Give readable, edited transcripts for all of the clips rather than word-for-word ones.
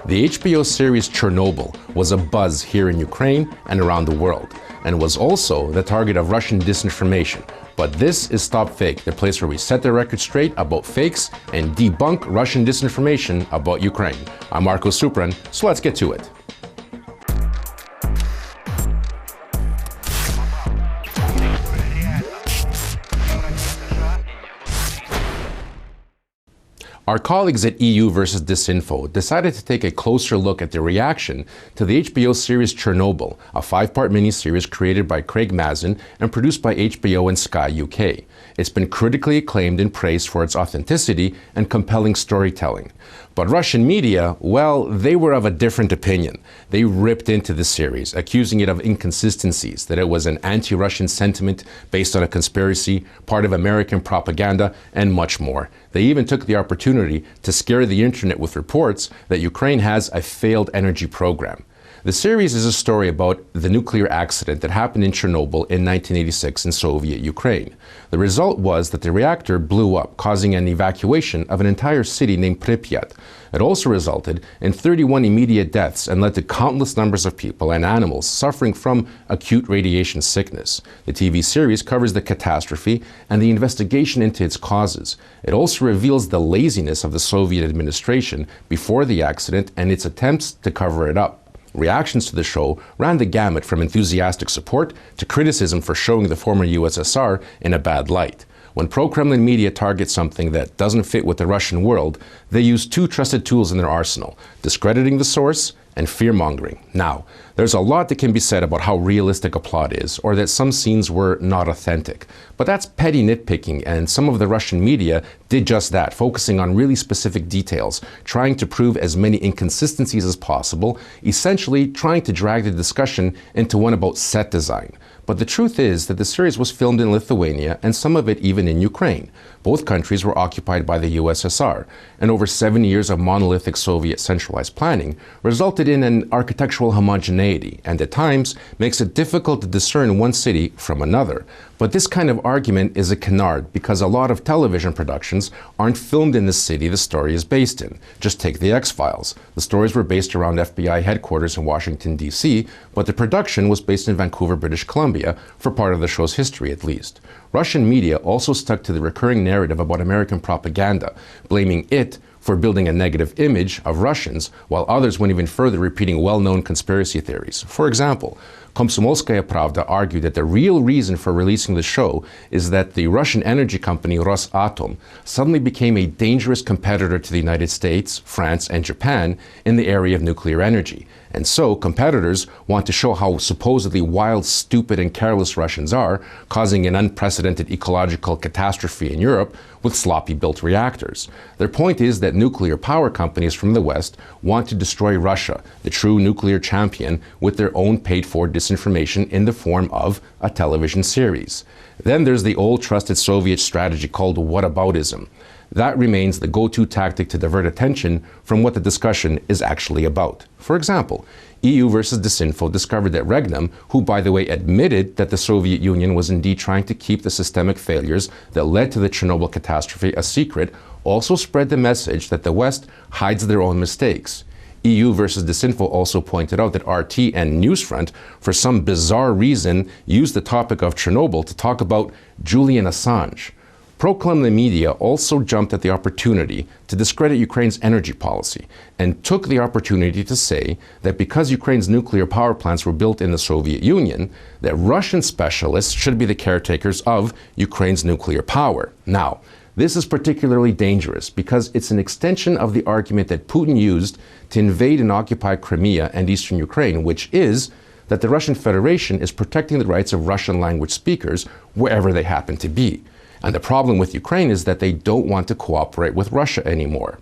The HBO series Chernobyl was a buzz here in Ukraine and around the world, and was also the target of Russian disinformation. But this is StopFake, the place where we set the record straight about fakes and debunk Russian disinformation about Ukraine. I'm Marko Suprun, so let's get to it. Our colleagues at EU versus Disinfo decided to take a closer look at the reaction to the HBO series Chernobyl, a 5-part miniseries created by Craig Mazin and produced by HBO and Sky UK. It's been critically acclaimed and praised for its authenticity and compelling storytelling. But Russian media, well, they were of a different opinion. They ripped into the series, accusing it of inconsistencies, that it was an anti-Russian sentiment based on a conspiracy, part of American propaganda, and much more. They even took the opportunity to scare the internet with reports that Ukraine has a failed energy program. The series is a story about the nuclear accident that happened in Chernobyl in 1986 in Soviet Ukraine. The result was that the reactor blew up, causing an evacuation of an entire city named Pripyat. It also resulted in 31 immediate deaths and led to countless numbers of people and animals suffering from acute radiation sickness. The TV series covers the catastrophe and the investigation into its causes. It also reveals the laziness of the Soviet administration before the accident and its attempts to cover it up. Reactions to the show ran the gamut from enthusiastic support to criticism for showing the former USSR in a bad light. When pro-Kremlin media target something that doesn't fit with the Russian world, they use two trusted tools in their arsenal: discrediting the source and fear-mongering. Now, there's a lot that can be said about how realistic a plot is, or that some scenes were not authentic. But that's petty nitpicking, and some of the Russian media did just that, focusing on really specific details, trying to prove as many inconsistencies as possible, essentially trying to drag the discussion into one about set design. But the truth is that the series was filmed in Lithuania and some of it even in Ukraine. Both countries were occupied by the USSR, and over 7 years of monolithic Soviet centralized planning resulted in an architectural homogeneity, and at times makes it difficult to discern one city from another. But this kind of argument is a canard because a lot of television productions aren't filmed in the city the story is based in. Just take The X-Files. The stories were based around FBI headquarters in Washington, D.C., but the production was based in Vancouver, British Columbia, for part of the show's history at least. Russian media also stuck to the recurring narrative about American propaganda, blaming it for building a negative image of Russians, while others went even further, repeating well-known conspiracy theories. For example, Komsomolskaya Pravda argued that the real reason for releasing the show is that the Russian energy company Rosatom suddenly became a dangerous competitor to the United States, France, and Japan in the area of nuclear energy. And so competitors want to show how supposedly wild, stupid, and careless Russians are, causing an unprecedented ecological catastrophe in Europe with sloppy-built reactors. Their point is that nuclear power companies from the West want to destroy Russia, the true nuclear champion, with their own paid-for disinformation in the form of a television series. Then there's the old trusted Soviet strategy called whataboutism. That remains the go-to tactic to divert attention from what the discussion is actually about. For example, EU versus Disinfo discovered that Regnum, who by the way admitted that the Soviet Union was indeed trying to keep the systemic failures that led to the Chernobyl catastrophe a secret, also spread the message that the West hides their own mistakes. EU versus Disinfo also pointed out that RT and Newsfront, for some bizarre reason, used the topic of Chernobyl to talk about Julian Assange. Pro-Kremlin media also jumped at the opportunity to discredit Ukraine's energy policy and took the opportunity to say that because Ukraine's nuclear power plants were built in the Soviet Union, that Russian specialists should be the caretakers of Ukraine's nuclear power. Now, this is particularly dangerous because it's an extension of the argument that Putin used to invade and occupy Crimea and eastern Ukraine, which is that the Russian Federation is protecting the rights of Russian language speakers wherever they happen to be. And the problem with Ukraine is that they don't want to cooperate with Russia anymore.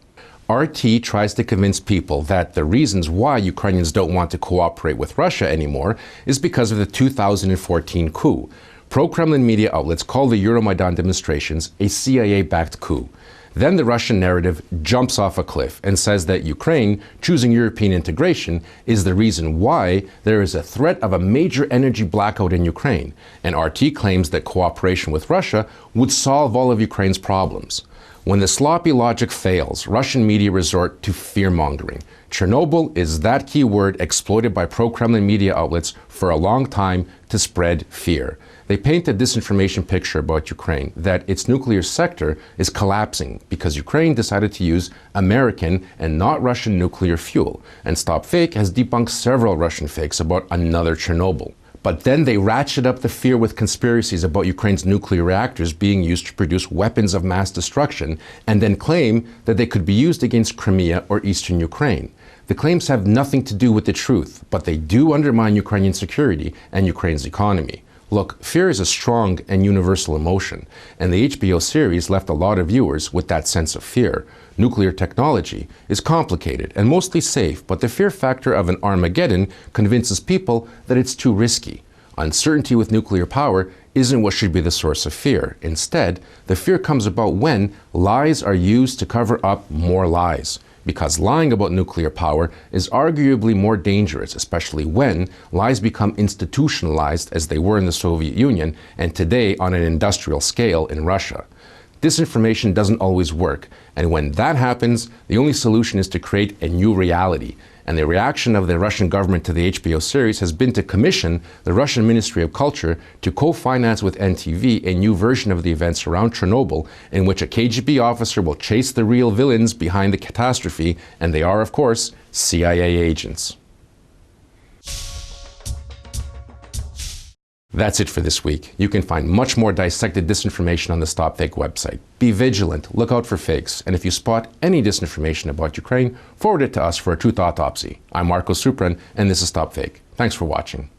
RT tries to convince people that the reasons why Ukrainians don't want to cooperate with Russia anymore is because of the 2014 coup. Pro-Kremlin media outlets call the Euromaidan demonstrations a CIA-backed coup. Then the Russian narrative jumps off a cliff and says that Ukraine choosing European integration is the reason why there is a threat of a major energy blackout in Ukraine, and RT claims that cooperation with Russia would solve all of Ukraine's problems. When the sloppy logic fails, Russian media resort to fear-mongering. Chernobyl is that key word exploited by pro-Kremlin media outlets for a long time to spread fear. They paint a disinformation picture about Ukraine, that its nuclear sector is collapsing because Ukraine decided to use American and not Russian nuclear fuel. And StopFake has debunked several Russian fakes about another Chernobyl. But then they ratchet up the fear with conspiracies about Ukraine's nuclear reactors being used to produce weapons of mass destruction, and then claim that they could be used against Crimea or eastern Ukraine. The claims have nothing to do with the truth, but they do undermine Ukrainian security and Ukraine's economy. Look, fear is a strong and universal emotion, and the HBO series left a lot of viewers with that sense of fear. Nuclear technology is complicated and mostly safe, but the fear factor of an Armageddon convinces people that it's too risky. Uncertainty with nuclear power isn't what should be the source of fear. Instead, the fear comes about when lies are used to cover up more lies. Because lying about nuclear power is arguably more dangerous, especially when lies become institutionalized as they were in the Soviet Union and today on an industrial scale in Russia. Disinformation doesn't always work, and when that happens, the only solution is to create a new reality. And the reaction of the Russian government to the HBO series has been to commission the Russian Ministry of Culture to co-finance with NTV a new version of the events around Chernobyl, in which a KGB officer will chase the real villains behind the catastrophe, and they are, of course, CIA agents. That's it for this week. You can find much more dissected disinformation on the StopFake website. Be vigilant, look out for fakes, and if you spot any disinformation about Ukraine, forward it to us for a truth autopsy. I'm Marko Suprun, and this is StopFake. Thanks for watching.